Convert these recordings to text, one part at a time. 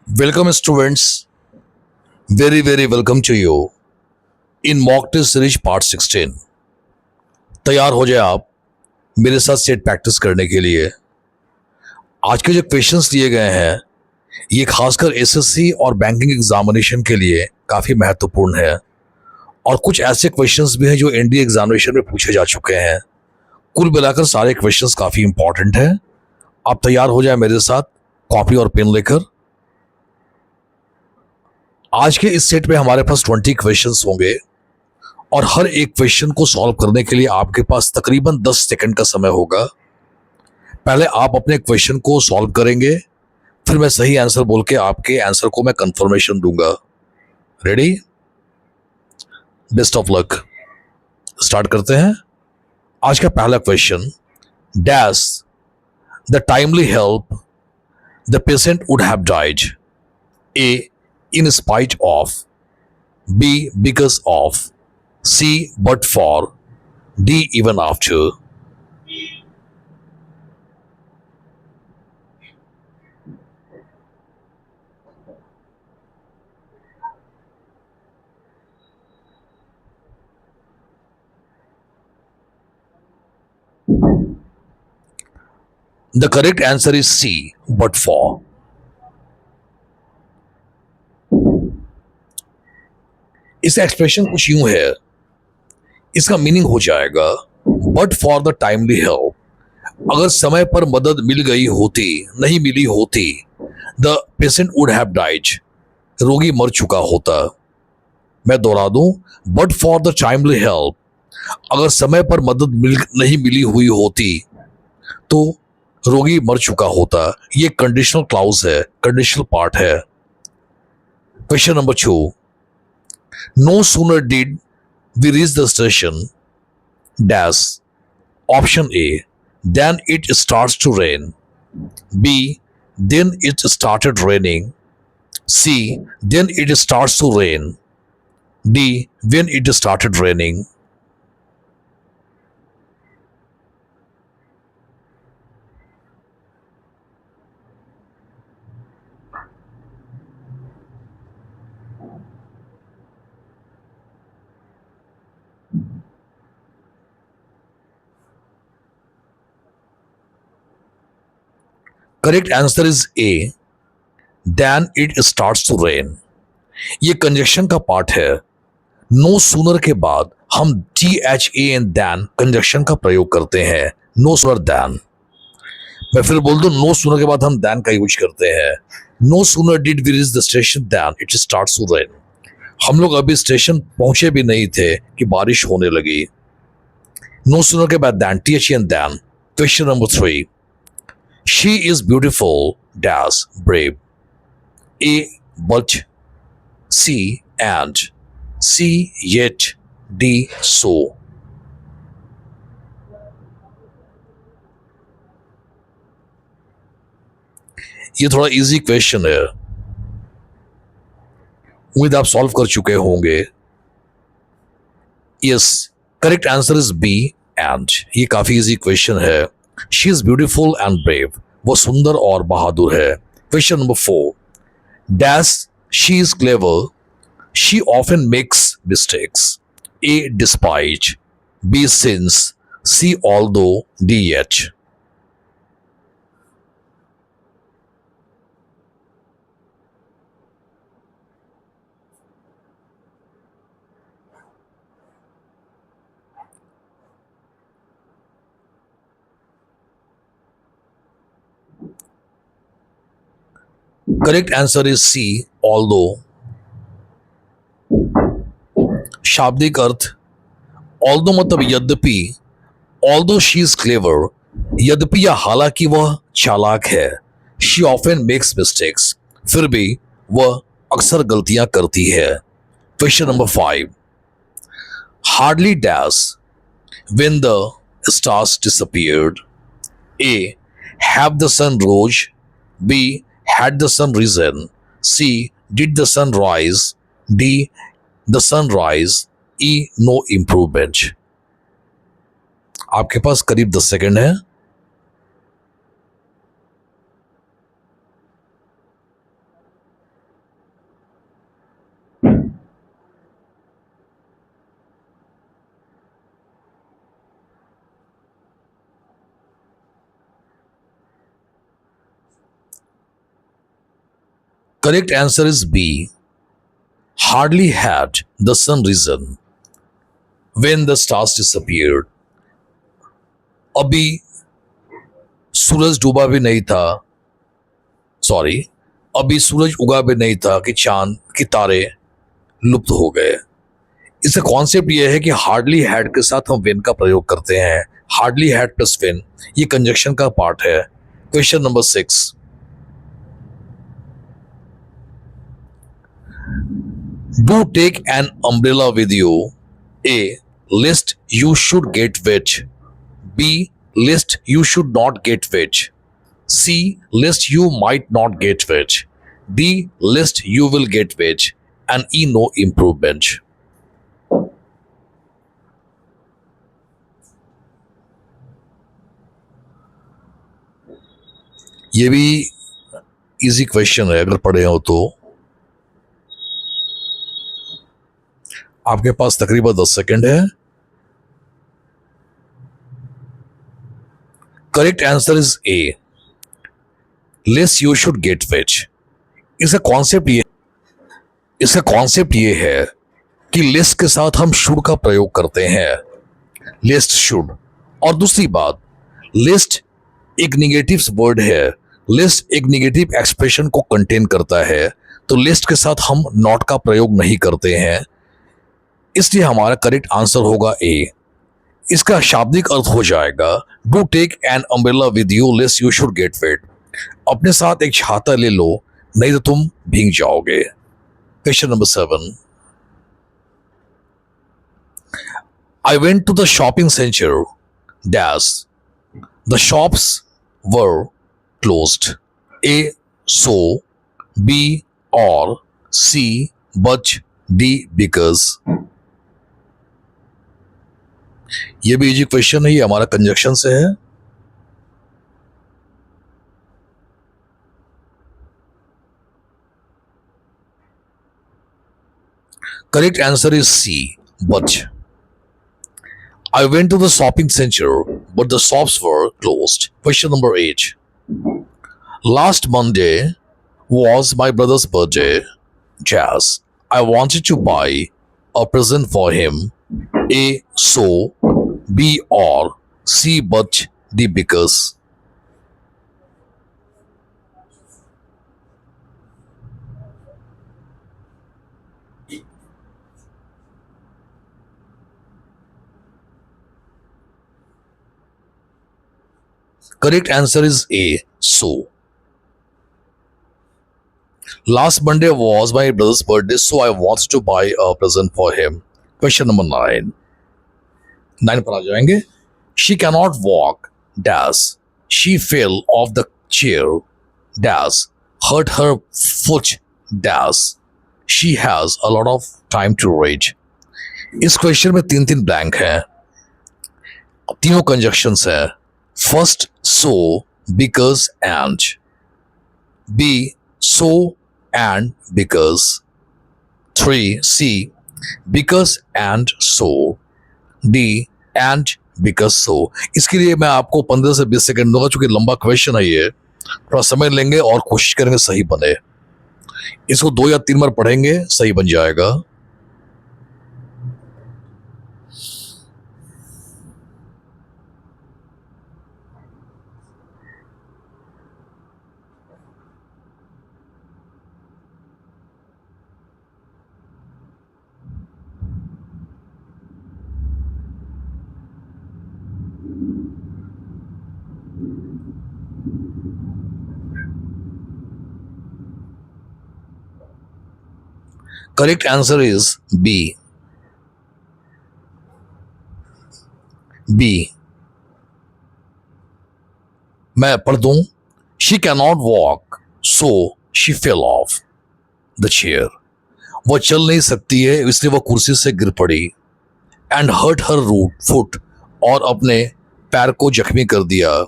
Welcome, students. Very welcome to you in mock test series part 16. तैयार हो जाए आप मेरे साथ सेट प्रैक्टिस करने के लिए। आज के जो क्वेश्चंस दिए गए हैं ये खासकर एसएससी और बैंकिंग एग्जामिनेशन के लिए काफ़ी महत्वपूर्ण है और कुछ ऐसे क्वेश्चंस भी हैं जो एनडीए एग्जामिनेशन में पूछे जा चुके हैं। कुल मिलाकर सारे क्वेश्चंस काफ़ी इंपॉर्टेंट हैं। आप तैयार हो जाए मेरे साथ कॉपी और पेन लेकर। आज के इस सेट में हमारे पास 20 क्वेश्चंस होंगे और हर एक क्वेश्चन को सॉल्व करने के लिए आपके पास तकरीबन 10 सेकंड का समय होगा। पहले आप अपने क्वेश्चन को सॉल्व करेंगे, फिर मैं सही आंसर बोल के आपके आंसर को मैं कंफर्मेशन दूंगा। Ready? Best of luck. Start करते हैं। आज का पहला question, dash the timely help the patient would have died, a in spite of, b because of, C but for, D even after. The correct answer is C but for. इसका expression कुछ यूं है, इसका meaning हो जाएगा but for the timely help, अगर समय पर मदद मिल गई होती, नहीं मिली होती, the patient would have died, रोगी मर चुका होता। मैं दोहरा दूं, but for the timely help, अगर समय पर मदद नहीं मिली हुई होती तो रोगी मर चुका होता। ये कंडीशनल क्लाउज है, कंडीशनल पार्ट है। Question number 2, no sooner did we reach the station, dash, option a then it starts to rain, B then it started raining, C then it starts to rain, D when it started raining. Correct answer is A, then it starts to rain. ये conjunction का part है। No sooner के बाद हम THAN then conjunction का प्रयोग करते हैं। No sooner then. मैं फिर बोल दूं, नो सूनर के बाद हम देन का यूज करते हैं। No sooner did we reach the station then it starts to rain. हम लोग अभी स्टेशन पहुंचे भी नहीं थे कि बारिश होने लगी। नो सूनर के बाद then, THAN then. Question number 3, she is beautiful dash brave, A but, C and, C yet, D so. ये थोड़ा इजी क्वेश्चन है, उम्मीद आप सॉल्व कर चुके होंगे। Yes, correct answer is b and. ये काफी इजी क्वेश्चन है। She is beautiful and brave, वो सुंदर और बहादुर है। Question number 4, dash she is clever, she often makes mistakes, a despite, b since, c although, d yet. Correct answer is c although. शाब्दिक अर्थ, ऑल्दो मतलब यद्यपि, ऑल्दो शी इज क्लेवर, यद्यपि या हालांकि वह चालाक है। शी ऑफन मेक्स मिस्टेक्स, फिर भी वह अक्सर गलतियां करती है। Question number 5, hardly dash when the stars disappeared, A have the sun rose, B had the sun risen, C did the sun rise, D the sun rise, E no improvement. आपके पास करीब 10 second है। Correct answer is B. Hardly had the sun risen when the stars disappeared. अभी सूरज डूबा भी नहीं था, sorry, अभी सूरज उगा भी नहीं था कि चांद की तारे लुप्त हो गए। इसका कॉन्सेप्ट यह है कि हार्डली हैड के साथ हम वेन का प्रयोग करते हैं। हार्डली हैड प्लस वेन, ये कंजक्शन का पार्ट है। Question number 6, do take an umbrella with you. A, lest you should get wet. B, lest you should not get wet. C, lest you might not get wet. D, lest you will get wet. And e, no improvement. ये भी easy question है, अगर पढ़े हो तो। आपके पास तकरीबन 10 second है। Correct answer is a, lest you should get wet. इसका कॉन्सेप्ट ये है कि लिस्ट के साथ हम शुड का प्रयोग करते हैं, लिस्ट शुड। और दूसरी बात, लिस्ट एक निगेटिव वर्ड है, लिस्ट एक निगेटिव एक्सप्रेशन को कंटेन करता है, तो लिस्ट के साथ हम नॉट का प्रयोग नहीं करते हैं, इसलिए हमारा करेक्ट आंसर होगा ए। इसका शाब्दिक अर्थ हो जाएगा, do take an umbrella with you lest you should get wet. अपने साथ एक छाता ले लो, नहीं तो तुम भीग जाओगे। Question number 7, I went to the shopping center dash the shops were closed. A, so, B, or, C, but, D, because। ये भी इजी क्वेश्चन है, ये हमारा कंजक्शन से है। Correct answer is c, but। I went to the shopping center, but the shops were closed. Question number 8. Last Monday was my brother's birthday. Jazz. I wanted to buy a present for him. A, so, B, or, C, but, D, because। Correct answer is A, so। Last Monday was my brother's birthday, so I wanted to buy a present for him. Question number 9. 9 पर आ जाएंगे। She cannot walk, dash, she fell off the chair, dash, hurt her foot, dash, she has a lot of time to read। इस question में 3 blank हैं, तीनों conjunctions हैं। First, so, because, and। B, so and because। 3, C, because and so। D, and because so। इसके लिए मैं आपको 15 से 20 सेकंड दूंगा, चूंकि लंबा क्वेश्चन है, ये थोड़ा समय लेंगे और कोशिश करेंगे सही बने। इसको 2 या 3 बार पढ़ेंगे, सही बन जाएगा। Correct answer is B. B। मैं पढ़ दूं। She cannot walk, so she fell off the chair। वो चल नहीं सकती है, इसलिए वो कुर्सी से गिर पड़ी। And hurt her foot, और अपने पैर को जख्मी कर दिया।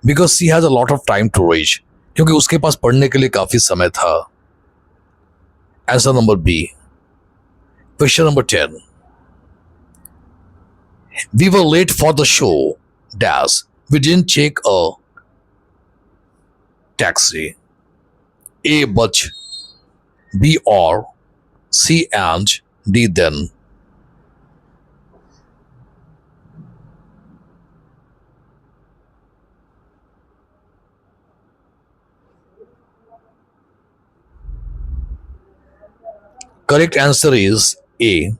Because she has a lot of time to read, क्योंकि उसके पास पढ़ने के लिए काफी समय था। Answer number B। Question number 10. We were late for the show, dash, we didn't take a taxi। A, but, B or, C and, D then. Correct answer is A.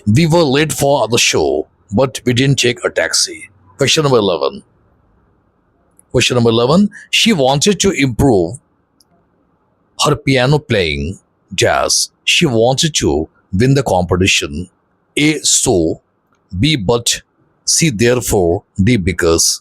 We were late for the show, but we didn't take a taxi. Question number 11. Question number 11. She wanted to improve her piano playing jazz. She wanted to win the competition. A. So. B. But. C. Therefore. D. Because.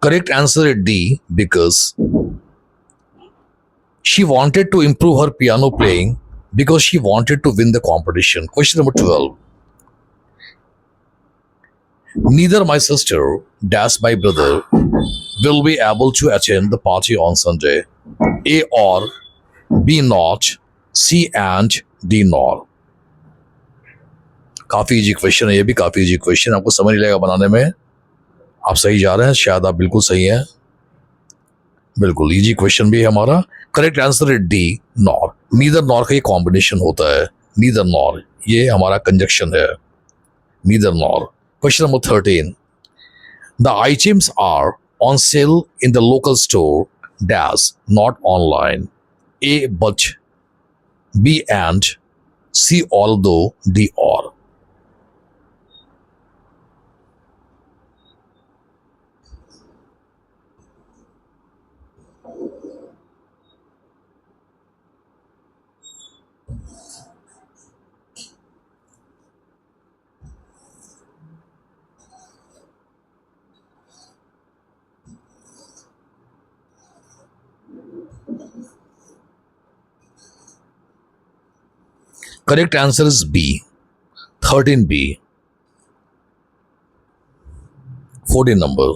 Correct answer is D. Because. She wanted to improve her piano playing because she wanted to win the competition. Question number 12. Neither my sister, dash my brother, will be able to attend the party on Sunday. A or, B not, C and D not. काफी easy question है, ये भी काफी easy question, आपको समझ नहीं लगेगा बनाने में। आप सही जा रहे हैं, शायद आप बिल्कुल सही हैं, बिल्कुल इजी क्वेश्चन भी है हमारा। करेक्ट आंसर है डी नॉर। नीदर नॉर का ये कॉम्बिनेशन होता है, नीदर नॉर ये हमारा कंजक्शन है, neither nor. Question number 13. The items are on sale in the local store, dash, not online. A but, B and, C although, D or. Correct answer is B. 13B. 14 number.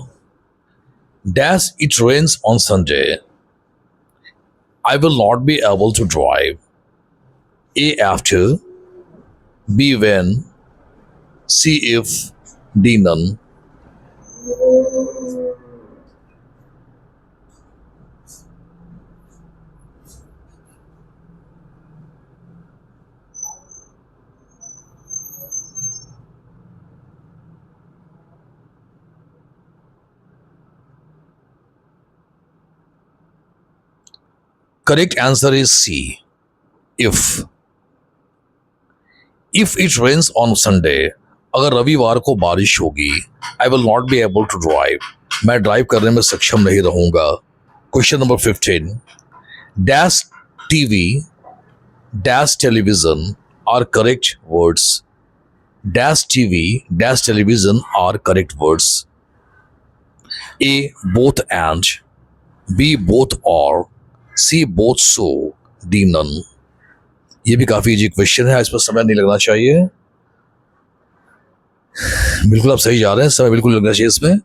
Dash it rains on Sunday. I will not be able to drive. A after, B when, C if, D none. Correct answer is C. If. If it rains on Sunday, अगर रविवार को बारिश होगी, I will not be able to drive. मैं drive करने में सक्षम नहीं रहूंगा। Question number 15. Dash TV, dash television are correct words. Dash TV, dash television are correct words. A both and, B both or, C both so, D none. ये भी काफी easy question है, इस पर समय नहीं लगना चाहिए। बिल्कुल आप सही जा रहे हैं, समय बिल्कुल लगना चाहिए इसमें।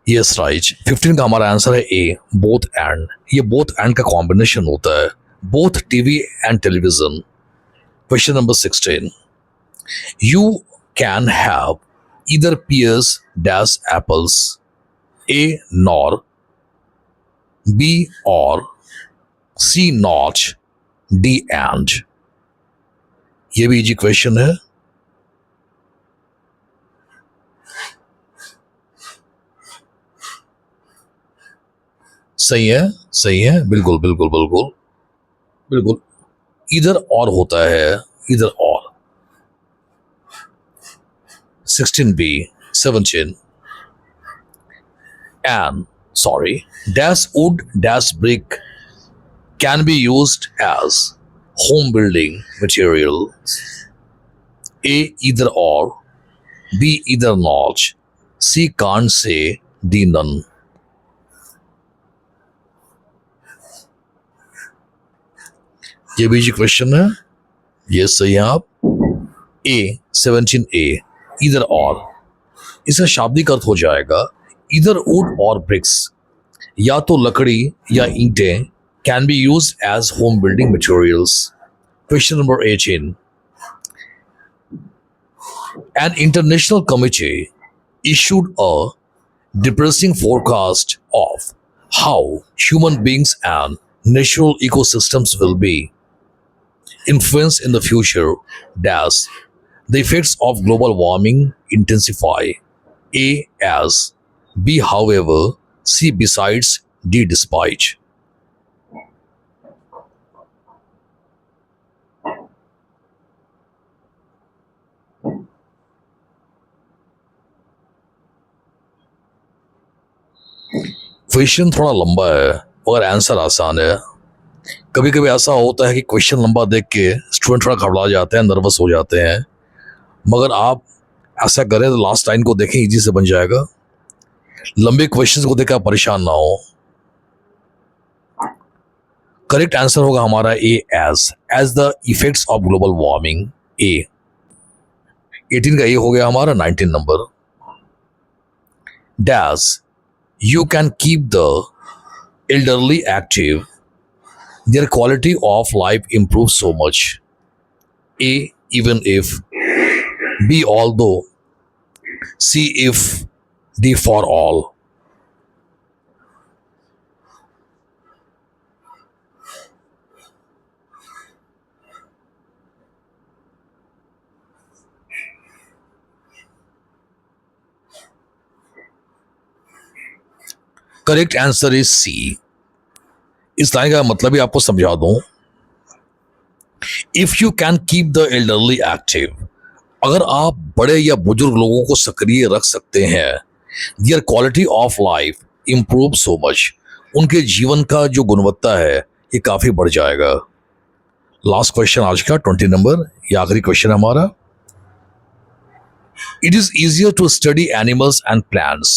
Yes right. 15 का हमारा आंसर है ए बोथ एंड। ये बोथ एंड का कॉम्बिनेशन होता है, both TV and television. Question number 16. You can have either pears dash apples. A nor, B or, C not, D and. ये भी इजी क्वेश्चन है। सही है, सही है, बिल्कुल बिल्कुल बिल्कुल बिल्कुल। इधर और होता है, इधर और। 16B. 17. And sorry, dash wood dash brick can be used as home building material. A either or, B either not, C can't say, D none. ये भी क्वेश्चन है, ये सही है आप। A 17A either or, इसका शाब्दिक अर्थ हो जाएगा इधर वुड और ब्रिक्स, या तो लकड़ी या ईंटें can be used as home building materials. Question number 18. An international committee issued a depressing forecast of how human beings and natural ecosystems will be influenced in the future dash the effects of global warming intensify. A as, B however, C besides, D despite. Question थोड़ा लंबा है मगर answer आसान है। कभी कभी ऐसा होता है कि क्वेश्चन लंबा देख के स्टूडेंट थोड़ा घबरा जाते हैं, नर्वस हो जाते हैं, मगर आप ऐसा करें तो लास्ट लाइन को देखें, इजी से बन जाएगा। लंबे क्वेश्चंस को देख आप परेशान ना हो। करेक्ट आंसर होगा हमारा A as the effects of global warming. A 18 का ए हो गया हमारा 19 number. Dash you can keep the elderly active, their quality of life improves so much. A even if, B although, C if, D for all. Correct answer is c. इस line का मतलब ही आपको समझा दूं। If you can keep the elderly active, अगर आप बड़े या बुजुर्ग लोगों को सक्रिय रख सकते हैं, there quality of life improve so much, उनके जीवन का जो गुणवत्ता है ये काफी बढ़ जाएगा। लास्ट क्वेश्चन आज का 20 नंबर, ये आखिरी क्वेश्चन हमारा। It is easier to study animals and plants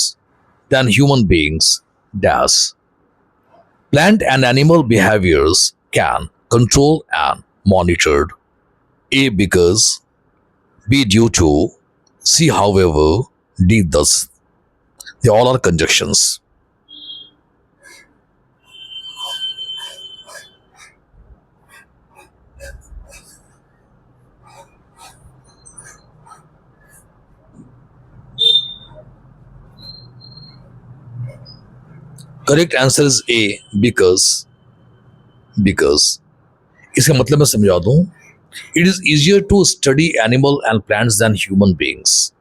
than human beings dash plant and animal behaviors can control and monitored. A because, B due to, C however, D thus. They all are conjunctions. Correct answer is A because इसका मतलब मैं समझा दूं। It is easier to study animal and plants than human beings.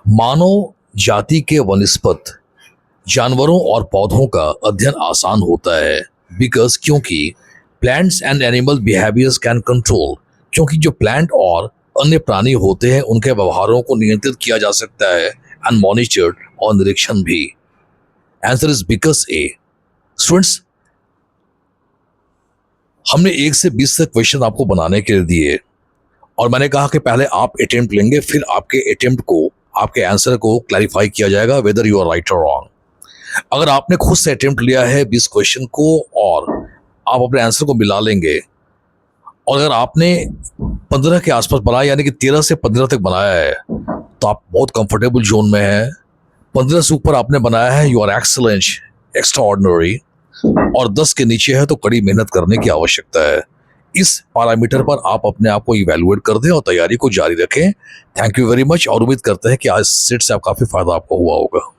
मानव जाति के वनस्पत जानवरों और पौधों का अध्ययन आसान होता है। बिकॉज क्योंकि plants and animal behaviours can control, क्योंकि जो प्लांट और अन्य प्राणी होते हैं उनके व्यवहारों को नियंत्रित किया जा सकता है, एंड मॉनिटर्ड और निरीक्षण भी। Answer is because A. Students, हमने 1 से 20 तक क्वेश्चन आपको बनाने के लिए दिए और मैंने कहा कि पहले आप अटेम्प्ट लेंगे, फिर आपके अटेम्प्ट को, आपके आंसर को क्लैरिफाई किया जाएगा वेदर यू आर राइट और रॉन्ग। अगर आपने खुद से अटेम्प्ट लिया है 20 क्वेश्चन को और आप अपने आंसर को मिला लेंगे, और अगर आपने 15 के आसपास बनाया यानी कि 13 से 15 तक बनाया है तो आप बहुत कंफर्टेबल जोन में हैं। 15 से ऊपर आपने बनाया है, you are excellent, extraordinary, और 10 के नीचे है तो कड़ी मेहनत करने की आवश्यकता है। इस पैरामीटर पर आप अपने आप को इवैल्यूएट कर दें और तैयारी को जारी रखें। थैंक यू वेरी मच, और उम्मीद करते हैं कि आज सेट से आप काफ़ी फायदा आपको हुआ होगा।